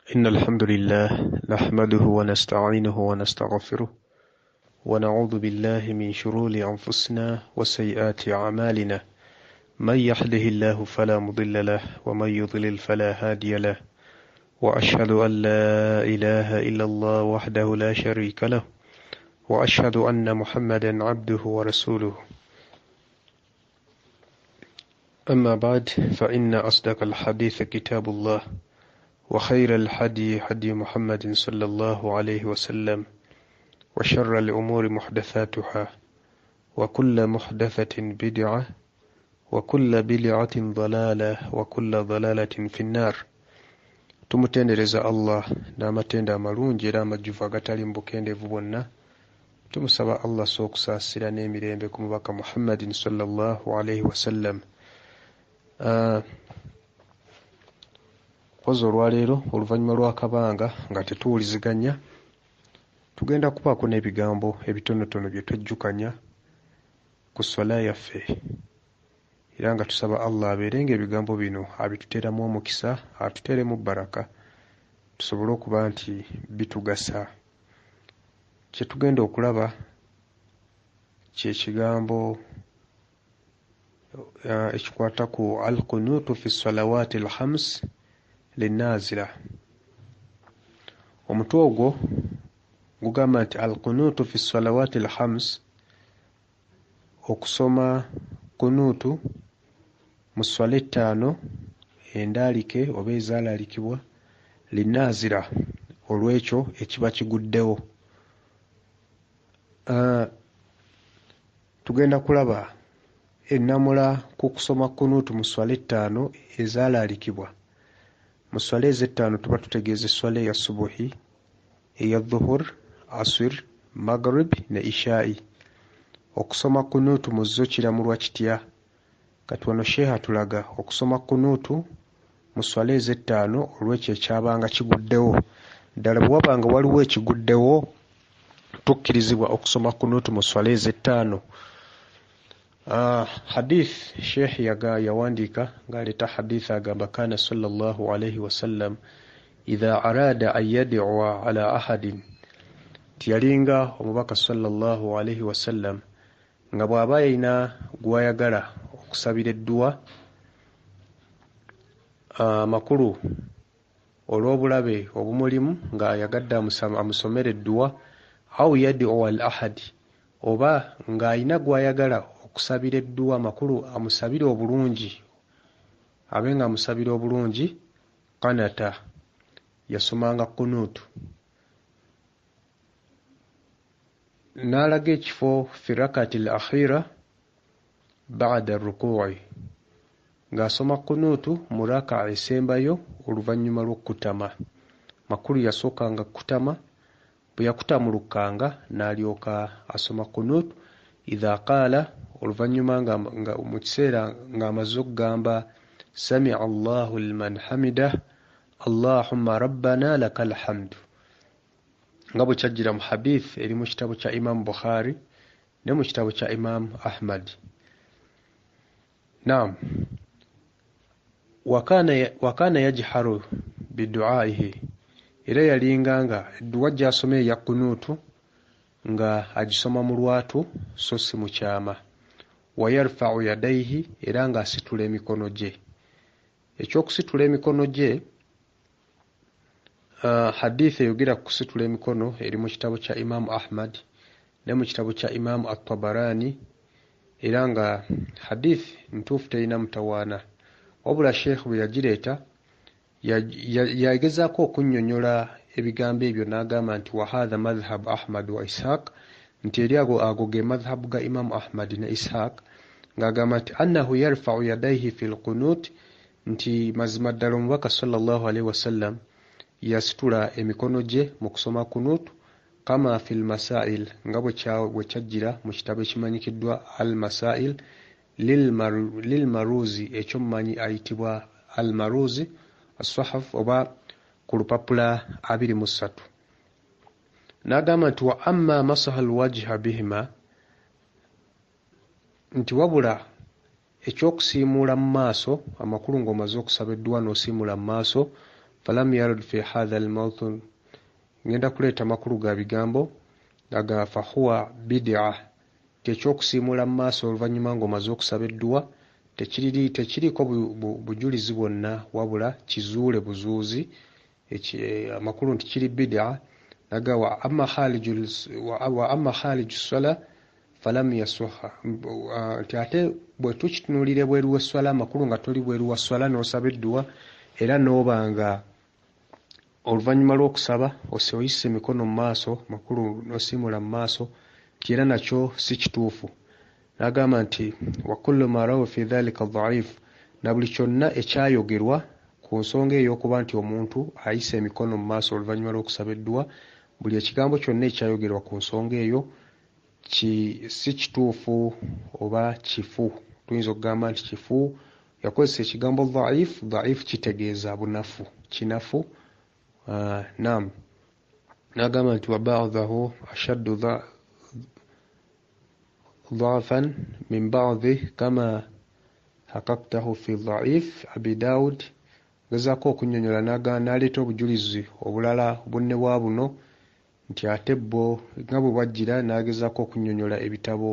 إن الحمد لله نحمده ونستعينه ونستغفره ونعوذ بالله من شرور أنفسنا وسيئات أعمالنا من يهده الله فلا مضل له ومن يضلل فلا هادي له وأشهد أن لا إله إلا الله وحده لا شريك له وأشهد أن محمدا عبده ورسوله أما بعد فإن أصدق الحديث كتاب الله وخير الحدي حدي محمد صلى الله عليه وسلم وشر الأمور محدثاتها وكل محدثة بدعة وكل بدعة ضلالة وكل ضلالة في النار. Tumutendereza Allah n'amatenda amalungi era amajjuvu agatali mbukendeevu bwonna. Tumusaba Allah s'okusaasira n'emirembe ku mubaka Muhammadin sallallahu alayhi wasallam. Pozo olwaleero oluvannyuma lw'akabanga nga tetuwuliziganya tugenda kubaako n'ebigambo ebitonotono bye twejjukanya ku swala yaffe era nga tusaba Allah abeere ng'ebigambo bino abituteeramu omukisa atuteeremu baraka tusobole okuba nti bitugasa. Kye tugenda okulaba ky'ekigambo ekikwata ku al-qunuutu fi salawaati al-khams linnaazila. Omutwe ogwo gugamba nti al-qunuutu fi salawaati al-khams, okusoma kunuutu mu swala ettaano endaalike oba ezaalaalikibwa linnaazira olw'ekyo ekiba kiguddewo. Tugenda kulaba ennamula ku kusoma kunuutu mu swala ettaano ezaalaalikibwa. Mu swala ez'ettaano tuba tutegeeza esswala eya subuhi, eya dhuhur, asir, maghrib ne ishaa'i. Okusoma kunuutu mu zo kiramulwa kitya? Kati wano sheekh atulaga okusoma kunuutu mu swala ez'ettaano olw'ekyo ekyabanga kiguddewo. Ddala bwe wabanga waliwo ekiguddewo tukkirizibwa okusoma kunuutu mu swala ez'ettaano. Hadith sheekh yawandiika ng'aleeta hadith agamba kaana sallallahu alayhi wasallam idha araada an yad'uwa ala ahadin, tiyalinga omubaka sallallahu alayhi wasallam nga bw'aba yalina gw'ayagala okusabira edduwa amakulu olw'obulabe obumulimu nga ayagadde amusomera edduwa, aw yad'uwa al ahadi, oba ng'ayina gw'ayagala okusabira edduwa makulu amusabire obulungi, abe nga amusabira obulungi, qanata, yasomanga kunuutu. N'alaga ekifo fi rakati al akhira ba'da rukuu'i, ng'asoma kunuutu mu raka esembayo oluvannyuma lw'okutama. Makulu yasookanga kutama, bwe yakutamulukanga n'alyoka asoma kunuutu idha qaala, oluvannyuma nga mu kiseera ng'amaze okugamba sami'a Allahu liman hamidah Allahumma rabbana lakal hamdu, nga bwe kyajjira mu hadith eri mu kitabo kya Imam Bukhari ne mu kitabo kya Imam Ahmad. Naam, wakana yajharu bidu'aihi, era yalinganga edduwa gy'asoma eya kunuutu nga agisoma mu lwatu so si mu kyama. Wa yarfa'u yadayhi, era nga asitula emikono gye. Ekyokusitula emikono gye, hadith eyogera ku kusitula emikono eri mu kitabo kya Imam Ahmad ne mu kitabo kya Imam at-Tabarani, era nga hadith ntuufu terina mutawaana, wabula sheekh bwe yagireeta yagezaako okunnyonnyola ebigambo ebyo n'agamba nti wa hadha madhhab Ahmad wa Ishaq, nti eri ago ge madhhabu ga Imam Ahmad ne Ishaq, ng'agamba nti annahu yarfa'u yadayhi fil qunut, nti mazima ddala omubaka sallallahu alayhi wasallam yasitula emikono gye mu kusoma kunuutu, kama fil masail, nga bwe kyajjira mu kitabo ekimanyikiddwa al masail lil maruzi, ekyo mumanyi ayitibwa al maruzi as-sahaf, oba ku lupapula 23. N'agamba nti wa amma masaha al wajha bihima, nti wabula ekyokusiimuula mu maaso, amakulu ng'omaze okusaba edduwa n'osiimula mu maaso, falam yarud fi hadha al-mawdhu ngenda kuleta makulu ga bigambo aga fahuwa bid'a tekyokusimula mu maaso oluvannyuma ng'omaze okusaba edduwa tekiriko bujulizi bwonna wabula kizuule buzuuzi amakulu nti kiri bid'a naga wa amma khaliju sala falam yasuha nti ate bwe tukitunuulire bweru w'esswala amakulu nga toli bweru wa sswala n'osaba edduwa era n'obanga oluvannyuma lw'okusaba oyise emikono mu maaso makulu n'osimula mu maaso nti era nakyo si kituufu n'agamba nti wa kullu ma rawu fi dhalika dhaif na buli kyonna ekyayogerwa ku nsonga ey'okuba nti omuntu ayise emikono mu maaso oluvannyuma lw'okusaba edduwa buli ekigambo kyonna ekyayogerwa ku nsonga eyo si kituufu oba kifu tuyinza okugamba nti kifu yakozesa ekigambo dhaif kitegeeza bunafu kinafu naam n'agamba nti wa ba'dahu ashaddu ضعفا من بعض كما حققته في ضعيف أبي داود gezaako okunnyonnyola n'aleeta obujulizi obulala bunne bwa buno nti ate bwo nga bwe bwajjira n'agezaako okunnyonnyola ebitabo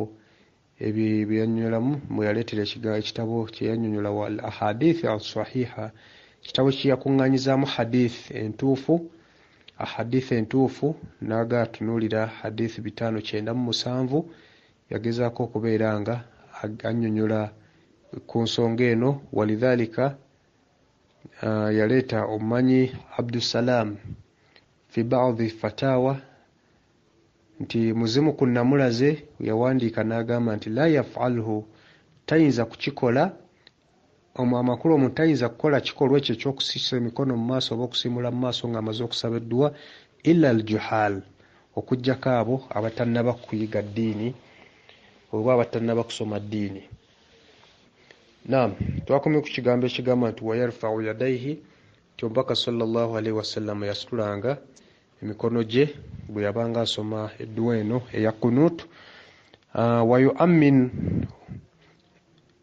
ebyannyonnolamu mwe yaleetera ekitabo kye yannyonnyola wa al ahadith al sahiha kitabo kye yakuŋŋaanyizaamu ahadith entuufu n'agatunuulira hadith 597 yagezaako okubeera nga annyonnyola ku nsonga eno walidhalika yaleeta omumanyi Abdussalam fi ba'dhi fatawa nti muzimu ku nnamulaze yawandiika n'agamba nti la yaf'aluhu tayinza kukikola amakulu omuntu tayinza kukola kikolwa ekyo ekyokusisa emikono mu maaso oba okusimula mu maaso ng'amaze okusaba edduwa illa al-juhal okuggyako abo abatannaba kuyiga ddiini oba abatannaba kusoma ddiini. Naam, twakomye ku kigambo ekigamba nti wayarfa'u yadayhi nti omubaka sallallahu alaihi wasallam yasitulanga emikono gye bwe yabanga asoma edduwa eno eya kunut wayu'ammin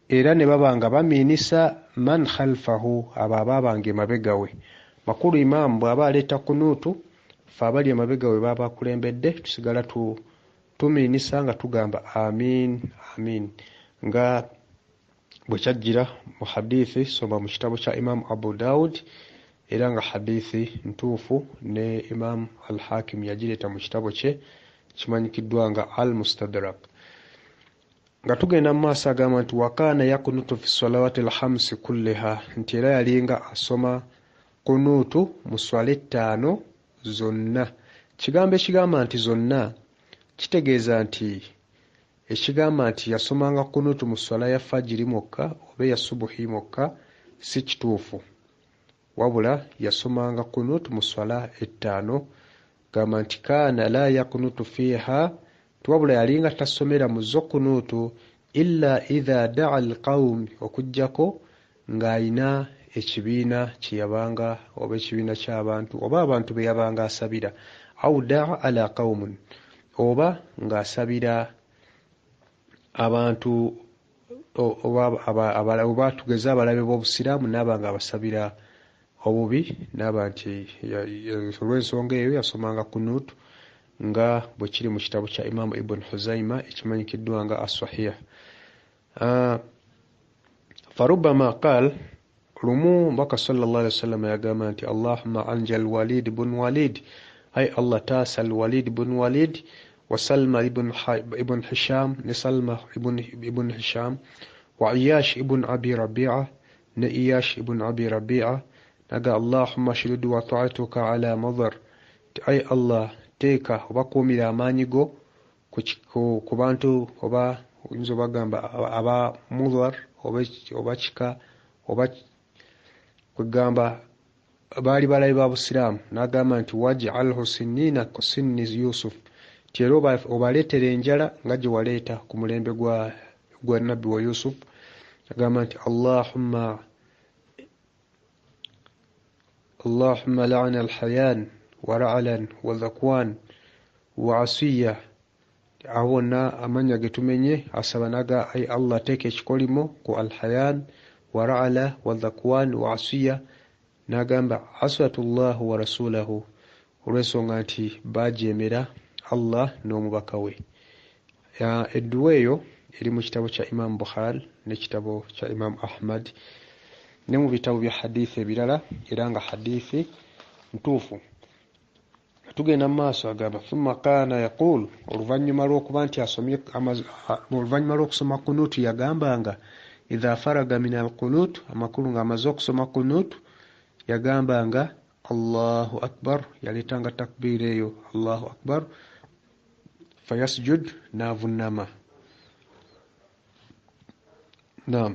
era ne babanga bamiinisa man khalfahu abo abaabanga emabega we makulu imaamu bw'aba aleeta kunuutu fe abali emabega we baba akulembedde tusigala tumiinisa nga tugamba amin nga bwe kyajjira mu hadithi soma mu kitabo kya Imam Abu Dawud era nga hadithi ntuufu ne Imam al-Hakim yagireeta mu kitabo kye kimanyikiddwa nga al-Mustadrak nga tugenda mu maaso agamba nti wakaana yakunutu fi salawati al-hamsi kulliha nti era yalinga asoma kunuutu mu swala 5 zonna kigambo ekigamba nti zonna kitegeeza nti ekigamba nti yasomanga kunuutu mu swala ya fajiri mokka oba ya subuhi mokka si kituufu wabula yasomanga kunuutu mu swala 5 gamba nti kaana la yakunutu fiha wabula yalinga tasomera mu zo kunuutu illa idha da'a alqawm okujjako ng'ayina ekibiina kyeyabanga oba ekibiina ky'abantu oba abantu be yabanga asabira au da'a ala qawmun oba ng'asabira abantu oba tugeza abalabe b'obusiraamu n'abanga abasabira obubi n'aba nti olw'ensonga eyo yasomanga kunuutu nga bwe kiri mu kitabo kya Imam Ibn Huzaima ekimanyikiddwa nga as-Sahih. Farubama qaal lumu mbaka sallallahu alaihi wasallam yagamba nti Allahumma anjal Walid ibn Walid ay Allah tasal Walid ibn Walid wa Salma ibn Hisham ne Salma ibn Hisham wa Iyash ibn Abi Rabi'a ne Iyash ibn Abi Rabi'a naga Allahumma shudud wa ta'atuka ala madhar ay Allah teeka oba kuumira amaanyi go ku bantu oba oyinza obagamba aba mudhar oba kika oba kugamba baali balabe ba busiraamu n'agamba nti waj'alhu sinina ku sinni Yusuf ti era obaleetera enjala nga gye waleeta ku mulembe gwa nabbi wa Yusuf agamba nti Allahumma la'ana al-hayan wa ra'alan wa dhakwan wa asiya awona amanya getumenye asaba naga ay Allah teke ekikolimo ku al-hayan wa ra'ala wa dhakwan wa asiya n'agamba aswatullahu wa rasulahu, olw'ensonga nti bajeemera Allah n'omubaka we. Edduwa eyo eri mu kitabo kya Imam Bukhari n'ekitabo kya Imam Ahmad ne mu bitabo bya hadithi ebirala, era nga hadithi ntuufu. Tugenda mu maaso agamba thumma kaana yaqulu, oluvannyuma lw'okuba nti oluvannyuma lw'okusoma kunuutu yagambanga idha faraga min alqunut, amakulu ng'amaze okusoma kunuutu yagambanga Allahu akbar, yaleetanga takbiira eyo Allahu akbar, fayasjud, n'avunnama. Naam,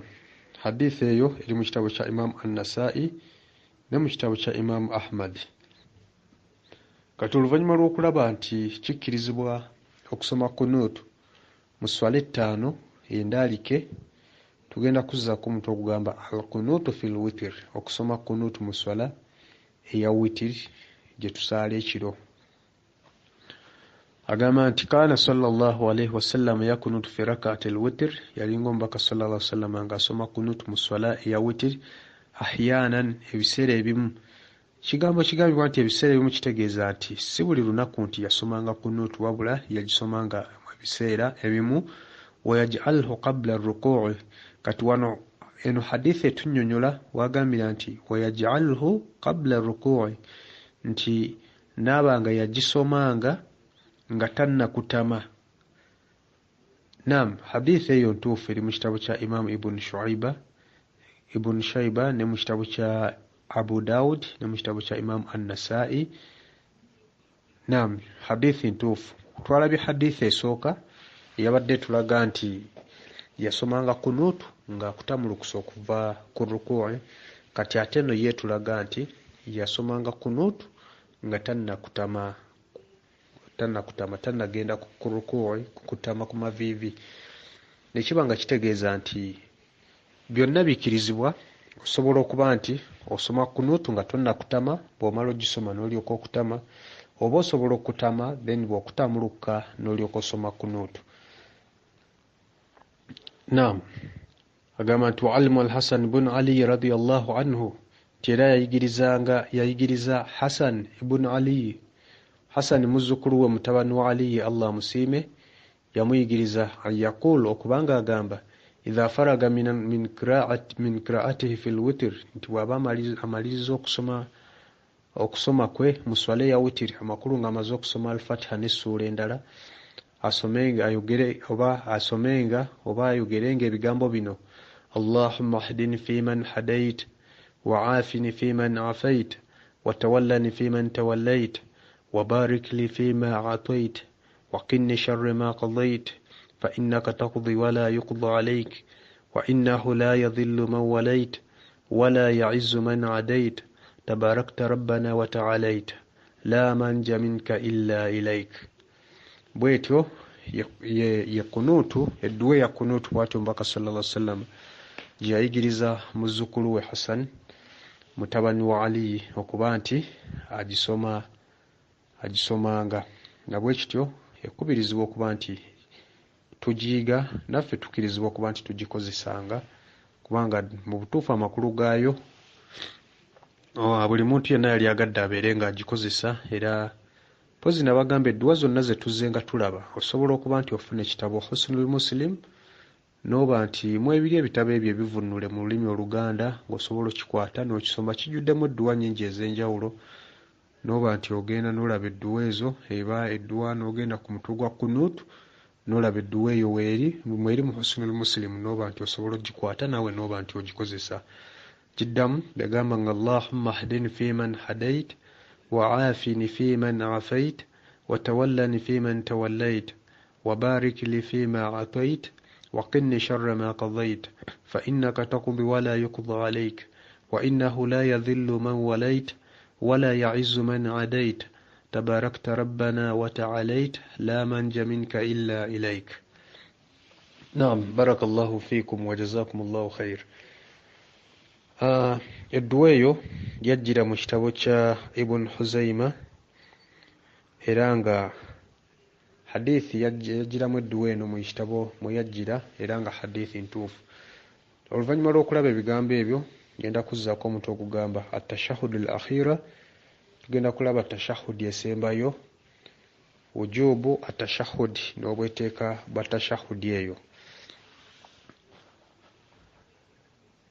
hadithi eyo eri mu kitabo kya Imam An-Nasa'i ne mu kitabo kya Imam Ahmad. Kati oluvannyuma lw'okulaba nti kikkirizibwa okusoma kunuutu mu swala ettaano endaalike, tugenda kuzzaako omutwe ogugamba al-kunuutu fil witr, okusoma kunuutu mu swala eya witiri gye tusaala ekiro. Agamba nti kaana sallallahu alayhi wasallam yakunuutu fi rakaati al-witr, yalinga omubaka sallallahu alayhi wasallam ng'asoma kunuutu mu swala eya witiri ahyaanan, ebiseera ebimu. Kigambo kigambibwa nti ebiseera ebimu kitegeeza nti si buli lunaku nti yasomanga kunuutu, wabula yagisomanga mu ebiseera ebimu. Wayaj'alhu qabla ar-rukuu'i, kati wano eno hadithi etunnyonnyola wagambira nti wayaj'alhu qabla ar-rukuu'i, nti naabanga yagisomanga nga tannakutama. Naam, hadithi eyo ntuufu eri mu kitabo kya Imam Ibn Shayba ne mu kitabo kya Abu Dawud ne mu kitabo kya Imam An-Nasa'i. Naam, hadithi ntuufu. Twalabye hadithi esooka eyabadde tulaga nti yasomanga kunuutu ng'akutamulukusa okuva ku rukuu'i, kati ate eno ye tulaga nti yasomanga kunuutu nga tannagenda ku rukuu'i, kukutama ku maviivi. Nekiba nga kitegeeza nti byonna bikirizibwa. Osobola okuba nti osoma kunuutu nga tonnakutama, bw'omala ogisoma n'olyoka okutama, oba osobola okutama then bw'okutamuluka n'olyoka osoma kunuutu. Naam, agamba nti wa'alima al-Hasan ibn Ali radiyallahu anhu, era yayigiriza Hasan ibn Ali, Hasan muzzukulu we mutabani wa Ali, Allah musiime, yamuyigiriza yaqul, okubanga agamba idha faraga min qira'atihi fil witr, nti bw'aba amaliriza okusoma kwe mu swala ya witiri, amakulu ng'amaze okusoma al-Fatiha n'essuula endala, ayogerenga ebigambo bino: Allahumma hdini fiman hadait, wa afini fiman afait, wa tawallani fiman tawallait, wa barik li fima atait, wa qini sharri ma qadait, fa innaka taqdi wa la yuqda alayk, wa innahu la yadhillu man walayt wa la ya'izzu man adait, tabarakta rabbana wa ta'alait, la manja minka illa ilayk. Bwetyo ye kunuutu, edduwa ya kunuutu bw'atyo omubaka sallallahu alaihi wasallam gye yayigiriza muzzukulu we Hasan mutabani wa Ali okuba nti agisomanga, nga bwe kityo ekubirizibwa okuba nti tugiyiga, naffe tukirizibwa okuba nti tugikozesanga, kubanga mu butuufu amakulu gaayo buli muntu yenna yali agadde abeere ng'agikozesa. Era pozi nabagamba edduwa zonna ze tuzze nga tulaba, osobola okuba nti ofuna ekitabo Husnul Muslim, n'oba nti mu ebiri ebitabo ebyo ebivunule mu lulimi Oluganda, ng'osobola okikwata n'okisoma, kijjuddemu edduwa nnyingi ez'enjawulo, n'oba nti ogenda n'olaba edduwa ezo, eba edduwa n'ogenda ku mutwe gwa kunuutu n'olaba edduwa eyo mweri mu Husnul Muslim, n'oba nti osobola ogikwata naawe n'oba nti ogikozesa. Kiddamu yagamba nga Allahumma hdini fiman hadait, wa afini fiman afait, wa tawallani fiman tawallait, wa barik li fima atait, wa qini sharra ma qadait, fa innaka taqdi wa la yuqda alayk, wa innahu la yadhillu man walayt wa la ya'izzu man adait, tabarakta rabbana wa ta'alait, la manja minka illa ilayk. Naam, barakallahu fikum wa jazakumullahu khair. Edduwa eyo yajjira mu kitabo kya Ibn Huzaima, era nga hadithi yajjiramu edduwa eno mu kitabo mwe yajjira, era nga hadithi ntuufu. Oluvannyuma lw'okulaba ebigambo ebyo, genda kuzzaako omutwe ogugamba at-tashahhud al-akhira. Tugenda kulaba tashahhud esembayo, wujubu at-tashahhud n'obweteeka bwa tashahhud eyo.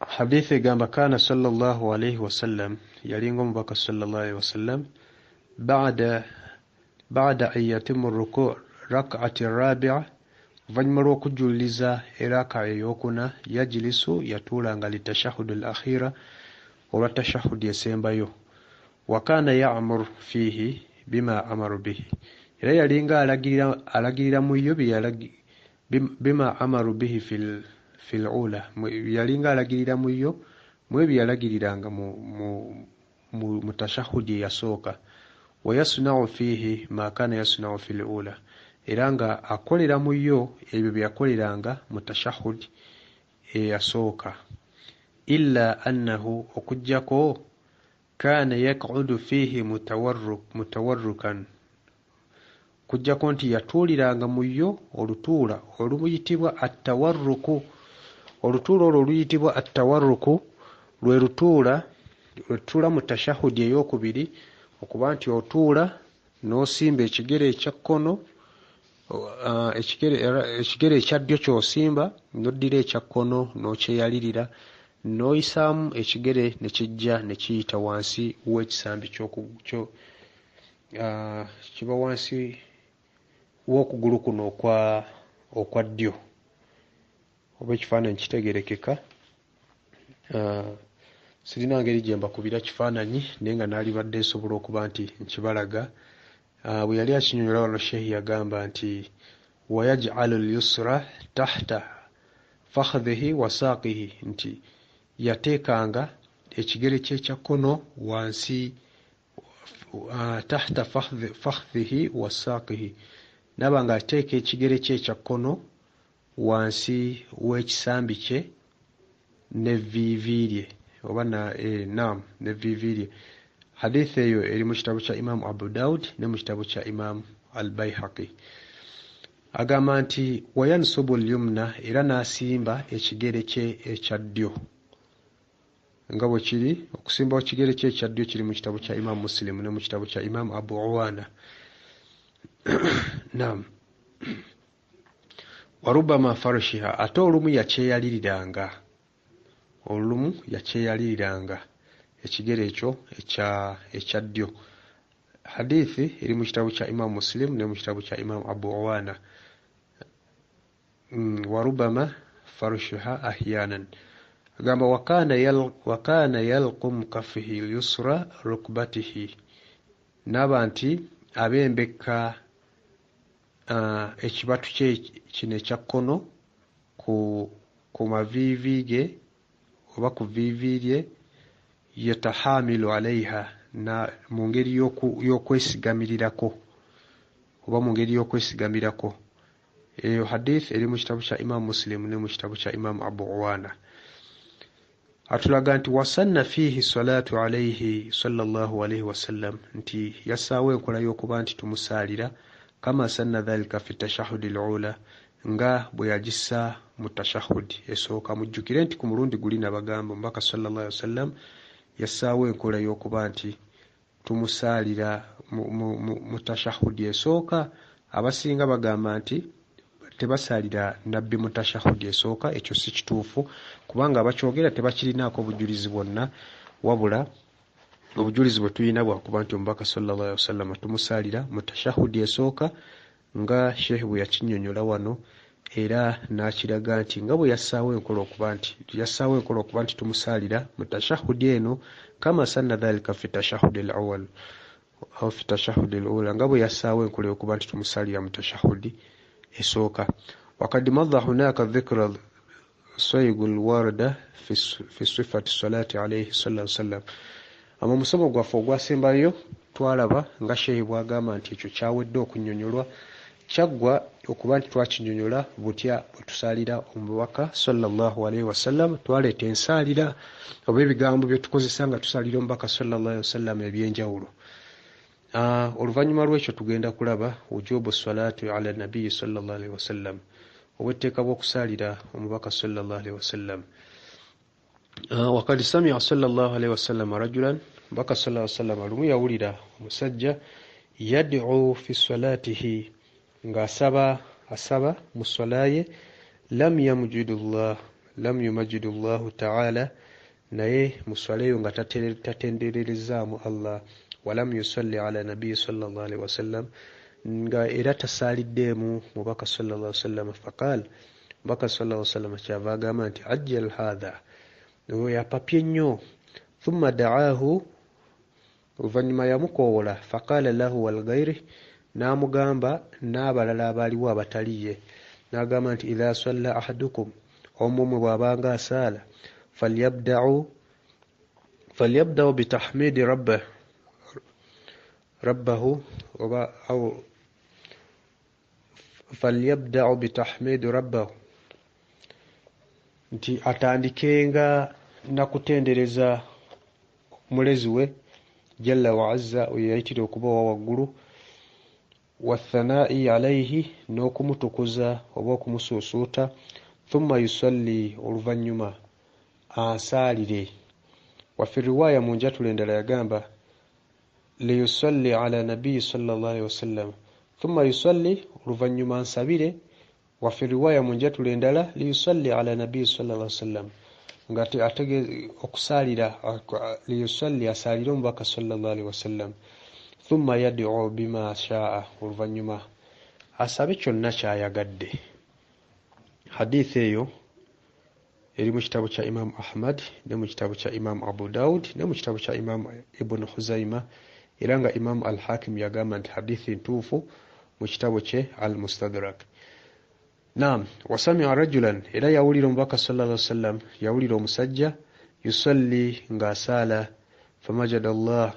Hadithi egamba kana sallallahu alayhi wasallam, yalinga omubaka sallallahu alayhi wasallam, ba'da an yatimma ar-ruku' rak'ati ar-rabi'a, oluvannyuma lw'okujjuliza eraka ey'okuna, yajlisu yatuulanga li tashahhud al-akhira, olwa tashahhud esembayo. Wa kana ya'muru fihi bima amara bihi, era yalinga alagirira mu yo bima amaru bihi fil ula, yalinga alagirira mu yo mu bye yalagiriranga mu tashahhudi yasooka. Wa yasna'u fihi ma kana yasna'u fil ula, era nga akolera mu yo ebyo bye yakoleranga mu tashahhudi eyasooka. Illa annahu, okujjako, kana yaq'udu fihi mutawarrukan, kujjako nti yatuuliranga mu yo olutuula oluyitibwa at-tawarruku. Olutuula olwo luyitibwa at-tawarruku, lwe lutuula mu tashahhudi ey'okubiri, okuba nti otuula n'osimba ekigere ekya kkono, ekigere ekya ddyo ky'osimba, n'oddira ekya kkono n'okyeyalirira, n'oyisaamu ekigere ne kijja ne kiyita wansi w'ekisambi kiba wansi w'okugulu kuno okwa ddyo. Oba ekifaananyi kitegerekeka. Sirina ngeri gye mbakubira kifaananyi naye nga naalibadde nsobola okuba nti nkibalaga. Bwe yali akinyonyola wano shehi yagamba nti wayaj'alu al-yusra tahta fakhdhihi wa saaqihi, nti yateekanga ekigere kye ekya kkono wansi tahta fakhdhihi wa saaqihi, naba nga ateeka ekigere kye ekya kkono wansi w'ekisambi kye n'evviivi lye, oba n'evviivi lye. Hadithi eyo eri mu kitabu kya Imam Abu Daud ne mu kitabu kya Imam al-Bayhaqi. Agamba nti wayansubu al-yumna, era n'asimba ekigere kye ekya ddyo. Nga bwe kiri okusimba ekigere kye ekya ddyo kiri mu kitabu kya Imam Muslim ne mu kitabu kya Imam Abu Awana. Naam. Warubama farshiha, ate olumu yakyeyaliriranga. Olumu yakyeyaliriranga ekigere ekyo ekya ddyo. Hadithi eri mu kitabu kya Imam Muslim ne mu kitabu kya Imam Abu Awana. Warubama farshiha ahyanan. Agamba wakana yalqum kafihi al-yusra rukbatihi, naba nti abembeka ekibatu kye kino ekya kkono ku maviivi ge oba ku viivi lye, yatahamilu alaiha, mu ngeri y'okwesigamirirako oba mu ngeri y'okwesigamirako. Eyo hadith eri mu kitabu kya Imam Muslim ne mu kitabu kya Imam Abu Awana. Atulaga nti wasanna fihi salatu alaihi sallallahu alaihi wasallam, nti yasaawo enkola y'okuba nti tumusaalira, kama sanna dhalika fi tashahhudi al-ula, nga bwe yagissa mu tashahhudi esooka. Mujjukire nti ku mulundi guli nabagamba omubaka sallallahu alaihi wasallam yasaawo enkola y'okuba nti tumusaalira mu tashahhudi esooka. Abasinga bagamba nti tebasaalira nabbi mu tashahhudi esooka. Ekyo si kituufu, kubanga abakyogera tebakirinaako obujulizi bwonna, wabula obujulizi bwe tulina bwakuba nti omubaka sallallahu alaihi wasallam tumusaalira mu tashahhudi esooka, nga sheikh bwe yakinnyonnyola wano, era n'akiraga nti nga bwe yassaawo enkola okuba nti tumusaalira mu tashahhudi eno, kama sanna dhalika fi tashahhudi al-awwal aw fi tashahhudi al-ula, nga bwe yassaawo enkola y'okuba nti tumusaalira mu tashahhudi esooka. Wakad madha hunaka dhikra sayyidul warda fi sifati salati alayhi sallallahu alayhi wasallam. Ama musomo gwaffe ogwasembayo twalaba nga shehi bwagamba nti ekyo kyawedde okunnyonnyolwa, kyaggwa okuba nti twakinnyonnyola butya bwe tusaalira omubaka sallallahu alayhi wasallam. Twaleeta ensaalira oba ebigambo bye tukozesa nga tusaalira omubaka sallallahu alayhi wasallam ebyenjawulo. Oluvannyuma lw'ekyo tugenda kulaba wujubu salatu ala nabiyyi sallallahu alayhi wasallam, obwetteeka bw'okusaalira omubaka sallallahu alayhi wasallam. وقد سمع صلى الله عليه وسلم رجلا بكى صلى الله عليه وسلم lumu yawulira omusajja yad'u fi salatihi asaba mu swalaye lam yumajidullahu ta'ala naye mu swalayo nga tatendererezaamu Allah walam yusalli ala nabi sallallahu alaihi wasallam nga era tasaliddeemu mubaka sallallahu alaihi wasallam faqal baka sallallahu alaihi wasallam kyava agamba nti ajjal hadha yapapye nnyo thumma da'ahu oluvannyuma yamukoowola faqala lahu walgairi n'amugamba n'abalala abaaliwo abataliye n'agamba nti idha salla ahadukum omumwe bw'abanga asaala falyabda'u bitahmidi rabbahu oba falyabda'u bitahmidi rabbahu nti atandikenga nakutendereza mulezi we jalla wa azza oyo yayitira okuba wa waggulu wathanai alaihi n'okumutukuza oba okumusuusuuta thumma yusalli oluvannyuma ansaalire wafi riwaaya mu njatula endala yagamba liyusalli ala nabiyi sallallahu alaihi wasallam thumma yusalli oluvannyuma ansabire wafi riwaaya mu njatula endala liyusalli ala nabiyi sallallahu alaihi wasallam nga ategeeza okusaalira liyusalli asaalire omubaka sallallahu alaihi wasallam thumma yad'u bima shaa oluvannyuma asabe kyonna kyayagadde. Hadithi eyo eri mu kitabu kya Imam Ahmad ne mu kitabu kya Imam Abu Daud ne mu kitabu kya Imam Ibn Khuzaima era nga Imam Al-Hakim yagamba nti hadithi ntuufu mu kitabu kye Al-Mustadrak. Naam, wasami'a rajulan era yawulira omubaka sallallahu alaihi wasallam yawulira omusajja yusalli ng'asaala famajada Allah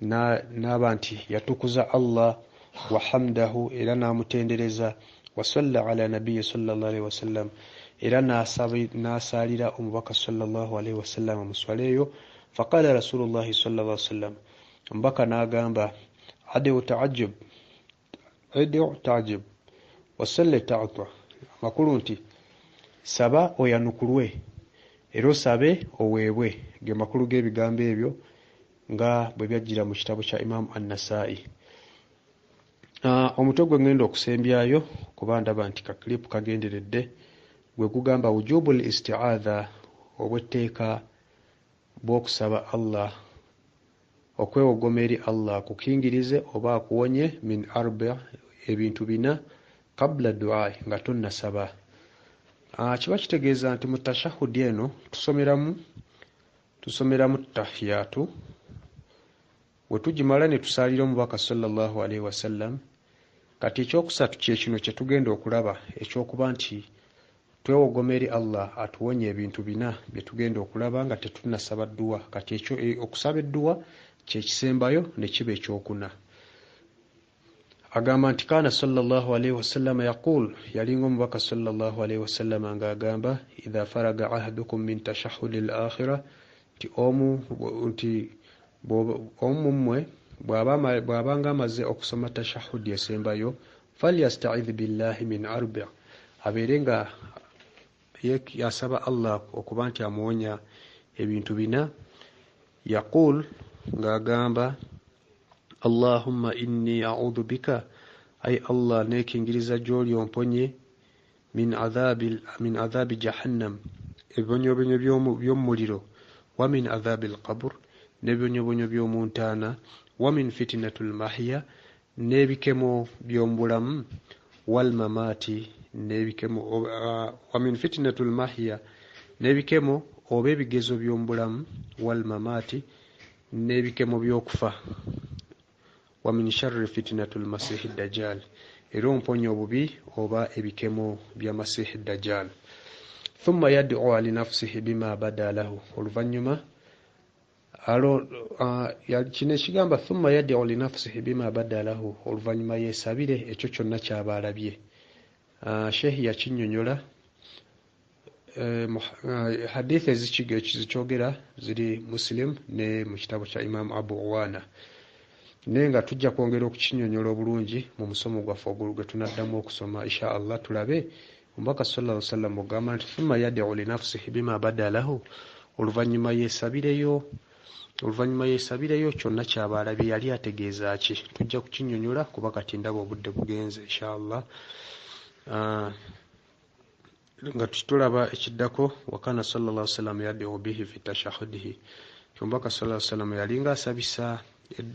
n'aba nti yatukuza Allah wa hamdahu era n'amutendereza wasalla ala nabiyyi sallallahu alaihi wasallam era n'asaalira omubaka sallallahu alaihi wasallam muswala eyo faqala rasulullahi sallallahu alaihi wasallam omubaka n'agamba adiu ta'ajjub wasalli ta'atwa makulu nti saba oyanukulwe era osabe oweebwe ge makulu g'ebigambo ebyo nga bwe byajjira mu kitabu kya Imam An-Nasa'i. Omutwe gwe ngenda okusembyayo kuba ndaba nti kaklipu kagenderedde gwe gugamba wujubul isti'adha obwetteeka bw'okusaba Allah okwewogoma eri Allah kukingirize oba akuwonye min arba ebintu bina kabla du'a nga tonnasaba. Kiba kitegeeza nti mu tashahudi eno tusomeramu tahiyatu we tugimala ne tusaalira omubaka sallallahu alaihi wasallam. Kati ekyokusatu kye kino kye tugenda okulaba ekyokuba nti twewogoma eri Allah atuwonye ebintu bina bye tugenda okulaba nga tetunnasaba dduwa. Kati ekyo okusaba edduwa kye kisembayo ne kiba ekyokuna. Agamba nti kaana sallallahu alaihi wasallam yaqul yalinga omubaka sallallahu alaihi wasallam nga agamba idha faraga ahadukum min tashahhudi al-akhirah nti omumwe bw'abanga amaze okusoma tashahudi esembayo falyasta'idh billahi min arba abeere nga yasaba Allah okuba nti amuwonya ebintu bina. Yaqul ng'agamba Allahumma inni a'udhu bika ay Allah nekingiriza gy'oli omponye min adhabi jahannam ebibonyobonyo by'omuliro wa min adhabi al-qabr n'ebibonyobonyo by'omuntaana wa min fitnatul mahya n'ebikemo by'omubulamu wal mamati n'ebikemo wa min fitnatul mahya n'ebikemo oba ebigezo by'omubulamu wal mamati n'ebikemo by'okufa wa min sharri fitnatul masih dajjal era omponye obubi oba ebikemo bya masih dajjal. Thumma yad'u li nafsihi bima bada lahu oluvannyuma kino ekigamba thumma yad'u li nafsihi bima bada lahu oluvannyuma yeesabire ekyo kyonna kyaba alabye. Sheikh yakinnyonnyola hadithi ezikyogera ziri Muslim ne mu kitabu kya Imam Abu Awana naye nga tujja kwongera okukinnyonnyola obulungi mu musomo gwaffe ogwo gwe tunaddamu okusoma insha Allah tulabe omubaka sallallahu alaihi wasallam ogamba nti thumma yad'u li nafsihi bima bada lahu oluvannyuma yeesabireyo kyonna kyabalabye yali ategeeza ki. Tujja kukinnyonnyola kuba kati ndaba obudde bugenze inshallah. Nga tulaba ekiddako wakana sallallahu alaihi wasallam yad'u bihi fi tashahudihi. Omubaka sallallahu alaihi wasallam yalinga asabisa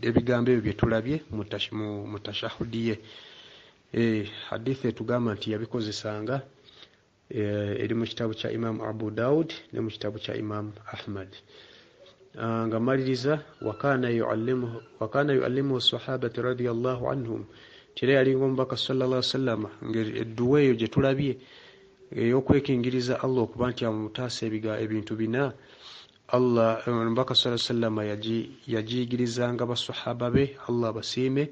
ebigambo ebyo bye tulabye mu tashahudi ye. Hadithi etugamba nti yabikozesanga eri mu kitabu kya Imam Abu Daud ne mu kitabu kya Imam Ahmad. Nga maliriza wakana yuallimu sahabati radiyallahu anhum, kire yalinga omubaka sallallahu alaihi wasallam ng'edduwa eyo gye tulabye ey'okwekingiriza Allah okuba nti amutaasa ebintu bina. Allah omubaka sallallahu alaihi wasallam yagiyigirizanga basahaba be Allah basiime,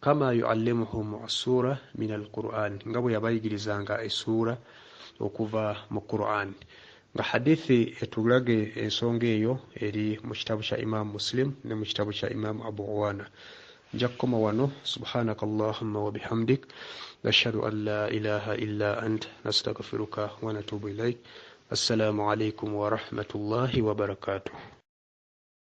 kama yuallimuhum asura min alquran, nga bwe yabayigirizanga esura okuva mu Quran. Nga hadithi etulage ensonga eyo eri mu kitabu kya Imam Muslim ne mu kitabu kya Imam Abu Awana. Nja kukoma wano. Subhanaka Allahumma wa bihamdik, nashhadu an la ilaha illa ant, nastaghfiruka wa natubu ilaik. Assalamu alaikum wa rahmatullahi wa barakatuh.